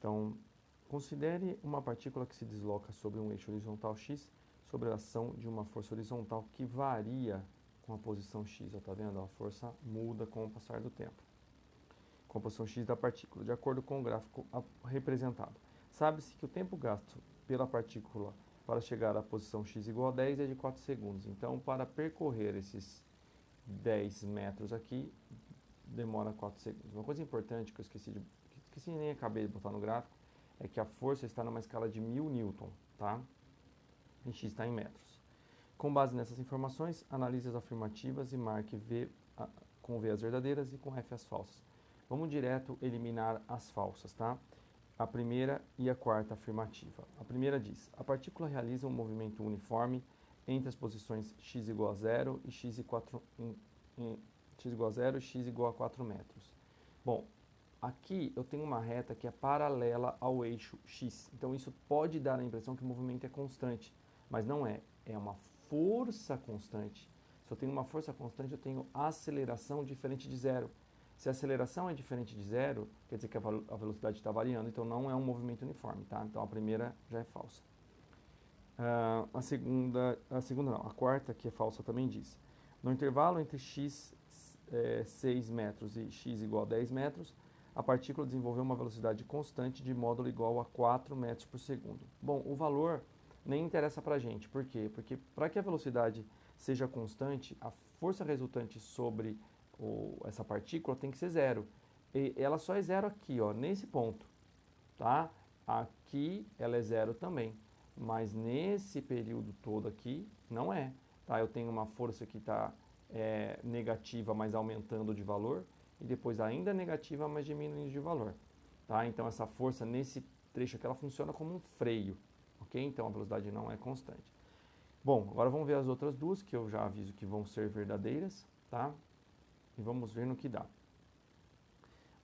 Então, considere uma partícula que se desloca sobre um eixo horizontal x sobre a ação de uma força horizontal que varia com a posição x. Está vendo? A força muda com o passar do tempo. Com a posição x da partícula, de acordo com o gráfico representado. Sabe-se que o tempo gasto pela partícula para chegar à posição x igual a 10 é de 4 segundos. Então, para percorrer esses 10 metros aqui, demora 4 segundos. Uma coisa importante que eu esqueci e nem acabei de botar no gráfico, é que a força está numa escala de 1000 newton, tá? E x está em metros. Com base nessas informações, analise as afirmativas e marque com V as verdadeiras e com F as falsas. Vamos direto eliminar as falsas, tá? A primeira e a quarta afirmativa. A primeira diz: a partícula realiza um movimento uniforme entre as posições x igual a 0 e x igual a 4 metros. Bom, aqui eu tenho uma reta que é paralela ao eixo x. Então isso pode dar a impressão que o movimento é constante, mas não é. É uma força constante. Se eu tenho uma força constante, eu tenho aceleração diferente de zero. Se a aceleração é diferente de zero, quer dizer que a velocidade está variando, então não é um movimento uniforme, tá? Então a primeira já é falsa. A quarta, que é falsa, também diz: no intervalo entre x 6 metros e x igual a 10 metros, a partícula desenvolveu uma velocidade constante de módulo igual a 4 metros por segundo. Bom, o valor nem interessa para a gente. Por quê? Porque para que a velocidade seja constante, a força resultante sobre essa partícula tem que ser zero. E ela só é zero aqui, ó, nesse ponto, tá? Aqui ela é zero também, mas nesse período todo aqui não é, tá? Eu tenho uma força que está negativa, mas aumentando de valor, e depois ainda negativa, mas diminuindo de valor, tá? Então essa força nesse trecho aqui ela funciona como um freio, ok? Então a velocidade não é constante. Bom, agora vamos ver as outras duas que eu já aviso que vão ser verdadeiras, tá? E vamos ver no que dá.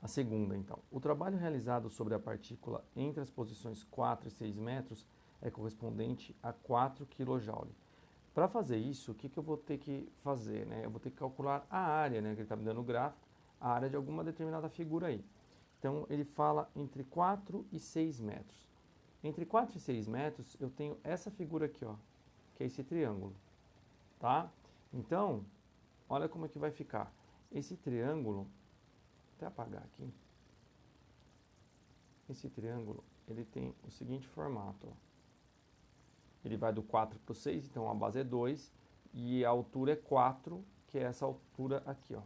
A segunda, então. O trabalho realizado sobre a partícula entre as posições 4 e 6 metros é correspondente a 4 kJ. Para fazer isso, o que eu vou ter que fazer, né? Eu vou ter que calcular a área, né, que ele está me dando no gráfico, a área de alguma determinada figura aí. Então, ele fala entre 4 e 6 metros. Entre 4 e 6 metros, eu tenho essa figura aqui, ó, que é esse triângulo, tá? Então, olha como é que vai ficar. Esse triângulo, até apagar aqui, esse triângulo, ele tem o seguinte formato, ó. Ele vai do 4 para o 6, então a base é 2, e a altura é 4, que é essa altura aqui, ó.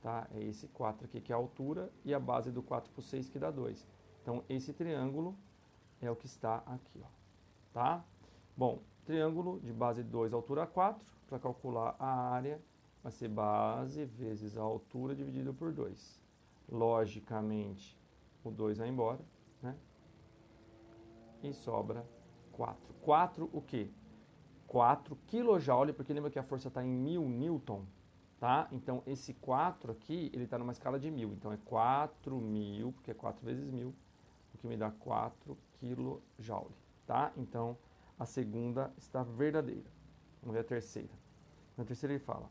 Tá? É esse 4 aqui que é a altura, e a base do 4 para o 6 que dá 2. Então, esse triângulo é o que está aqui, ó. Tá? Bom, triângulo de base 2, altura 4, para calcular a área, vai ser base vezes a altura dividido por 2. Logicamente, o 2 vai embora, né? E sobra 4. 4 o quê? 4 kJ, porque lembra que a força está em 1000 newton, tá? Então, esse 4 aqui, ele está numa escala de 1000. Então, é 4.000, porque é 4 vezes 1000, o que me dá 4 kJ, tá? Então, a segunda está verdadeira. Vamos ver a terceira. Na terceira ele fala: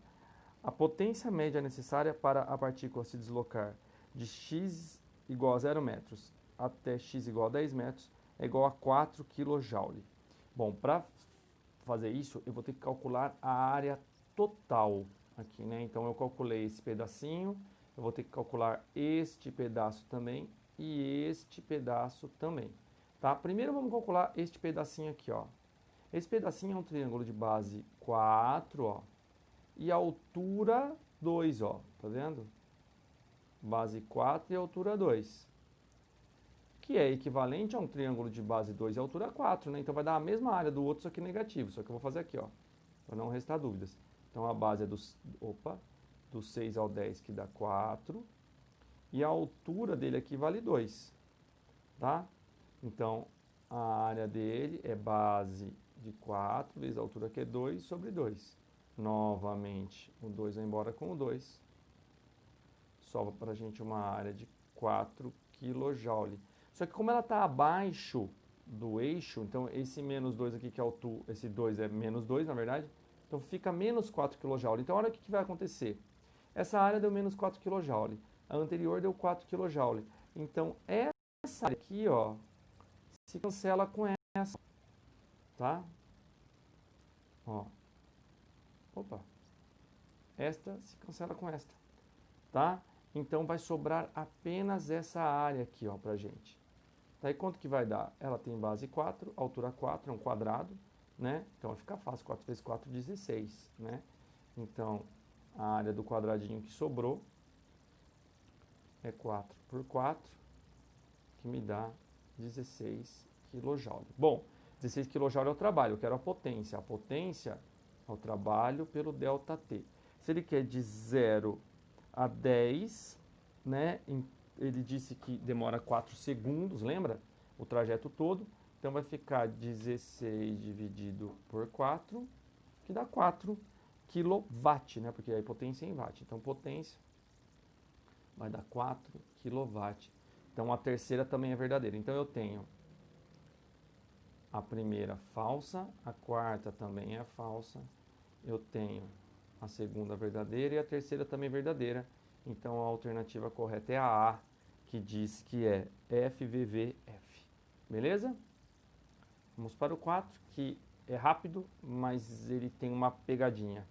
a potência média necessária para a partícula se deslocar de x igual a 0 metros até x igual a 10 metros é igual a 4 kJ. Bom, para fazer isso, eu vou ter que calcular a área total aqui, né? Então, eu calculei esse pedacinho, eu vou ter que calcular este pedaço também e este pedaço também, tá? Primeiro, vamos calcular este pedacinho aqui, ó. Esse pedacinho é um triângulo de base 4, ó, e altura 2, ó, tá vendo? Base 4 e altura 2. Que é equivalente a um triângulo de base 2 e altura 4, né? Então vai dar a mesma área do outro, só que negativo. Só que eu vou fazer aqui, ó, para não restar dúvidas. Então a base é do 6 ao 10, que dá 4. E a altura dele aqui vale 2, tá? Então a área dele é base de 4 vezes a altura, que é 2, sobre 2. Novamente, o 2 vai embora com o 2. Sobra para a gente uma área de 4 kJ. Só que como ela está abaixo do eixo, então esse menos 2 aqui, que é altura, esse 2 é menos 2, na verdade, então fica menos 4 kJ. Então olha o que vai acontecer. Essa área deu menos 4 kJ, a anterior deu 4 kJ. Então essa área aqui, ó, se cancela com essa, tá? Ó. Opa. Esta se cancela com esta, tá? Então vai sobrar apenas essa área aqui, ó, pra gente. Daí quanto que vai dar? Ela tem base 4, altura 4, é um quadrado, né? Então vai ficar fácil, 4 vezes 4, 16, né? Então a área do quadradinho que sobrou é 4 por 4, que me dá 16 kJ. Bom, 16 kJ é o trabalho, eu quero a potência. A potência é o trabalho pelo ΔT. Se ele quer de 0 a 10, né? Ele disse que demora 4 segundos, lembra? O trajeto todo. Então vai ficar 16 dividido por 4, que dá 4 kW, né? Porque aí potência é em watt. Então potência vai dar 4 kW. Então a terceira também é verdadeira. Então eu tenho a primeira falsa, a quarta também é falsa. Eu tenho a segunda verdadeira e a terceira também verdadeira. Então a alternativa correta é a A, que diz que é FVVF. Beleza? Vamos para o 4, que é rápido, mas ele tem uma pegadinha.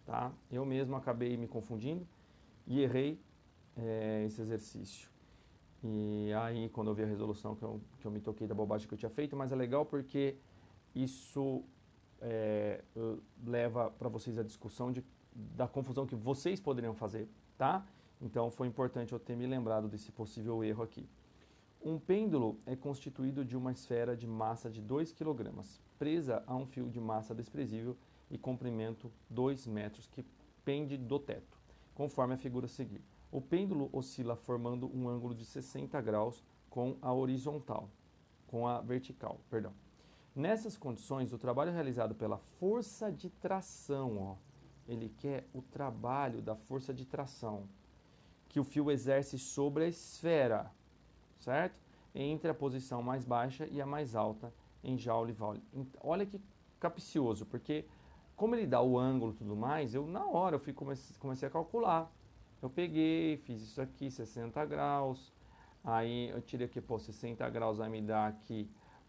Tá? Eu mesmo acabei me confundindo e errei esse exercício. E aí, quando eu vi a resolução, que eu me toquei da bobagem que eu tinha feito, mas é legal porque isso leva para vocês a discussão da confusão que vocês poderiam fazer, tá? Então, foi importante eu ter me lembrado desse possível erro aqui. Um pêndulo é constituído de uma esfera de massa de 2 kg, presa a um fio de massa desprezível e comprimento 2 metros, que pende do teto, conforme a figura a seguir. O pêndulo oscila formando um ângulo de 60 graus com a vertical, perdão. Nessas condições, o trabalho realizado pela força de tração, ó, ele quer o trabalho da força de tração que o fio exerce sobre a esfera, certo? Entre a posição mais baixa e a mais alta em Joule-Joule. Olha que capcioso, porque como ele dá o ângulo e tudo mais, na hora eu comecei a calcular. Eu peguei, fiz isso aqui, 60 graus, aí eu tirei aqui, pô, 60 graus vai me dar aqui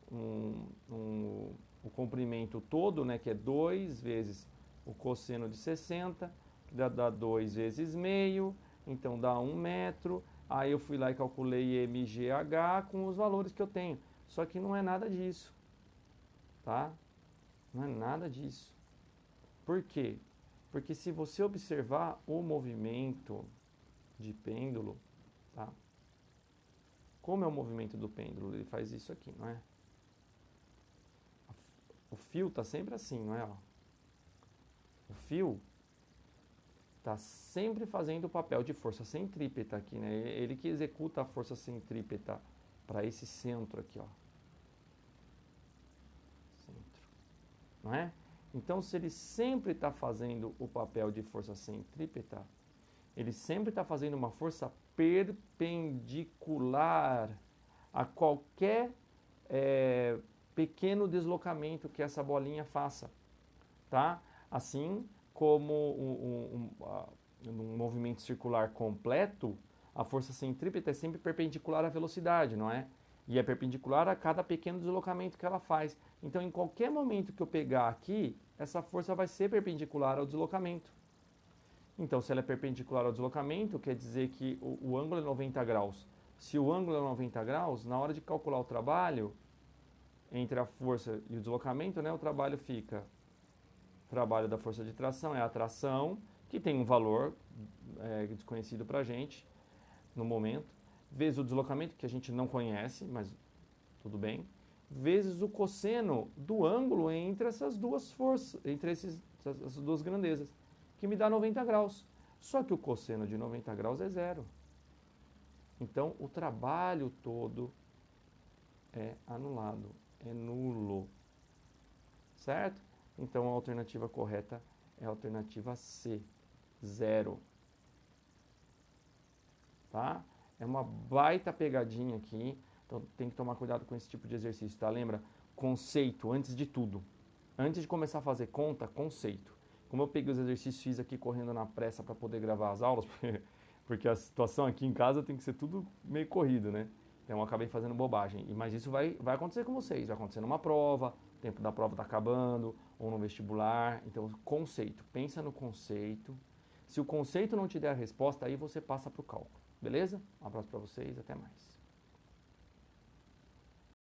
o comprimento todo, né, que é 2 vezes o cosseno de 60, que dá 2 vezes meio, então dá 1 metro. Aí eu fui lá e calculei MGH com os valores que eu tenho. Só que não é nada disso, tá? Não é nada disso. Por quê? Porque se você observar o movimento de pêndulo, tá? Como é o movimento do pêndulo? Ele faz isso aqui, não é? O fio está sempre assim, não é? Ó. O fio está sempre fazendo o papel de força centrípeta aqui, né? Ele que executa a força centrípeta para esse centro aqui, ó. Centro, não é? Então, se ele sempre está fazendo o papel de força centrípeta, ele sempre está fazendo uma força perpendicular a qualquer pequeno deslocamento que essa bolinha faça, tá? Assim como um movimento circular completo, a força centrípeta é sempre perpendicular à velocidade, não é? E é perpendicular a cada pequeno deslocamento que ela faz. Então, em qualquer momento que eu pegar aqui, essa força vai ser perpendicular ao deslocamento. Então, se ela é perpendicular ao deslocamento, quer dizer que o ângulo é 90 graus. Se o ângulo é 90 graus, na hora de calcular o trabalho, entre a força e o deslocamento, né, o trabalho fica... O trabalho da força de tração é a tração, que tem um valor desconhecido para a gente no momento, vezes o deslocamento, que a gente não conhece, mas tudo bem, vezes o cosseno do ângulo entre essas duas forças, entre essas duas grandezas, que me dá 90 graus. Só que o cosseno de 90 graus é zero. Então, o trabalho todo é anulado, é nulo. Certo? Então, a alternativa correta é a alternativa C, zero. Tá? É uma baita pegadinha aqui, então tem que tomar cuidado com esse tipo de exercício, tá? Lembra? Conceito, antes de tudo. Antes de começar a fazer conta, conceito. Como eu peguei os exercícios, fiz aqui correndo na pressa para poder gravar as aulas, porque a situação aqui em casa tem que ser tudo meio corrido, né? Então eu acabei fazendo bobagem. Mas isso vai acontecer com vocês. Vai acontecer numa prova, o tempo da prova está acabando, ou no vestibular. Então, conceito. Pensa no conceito. Se o conceito não te der a resposta, aí você passa para o cálculo. Beleza? Um abraço para vocês, até mais.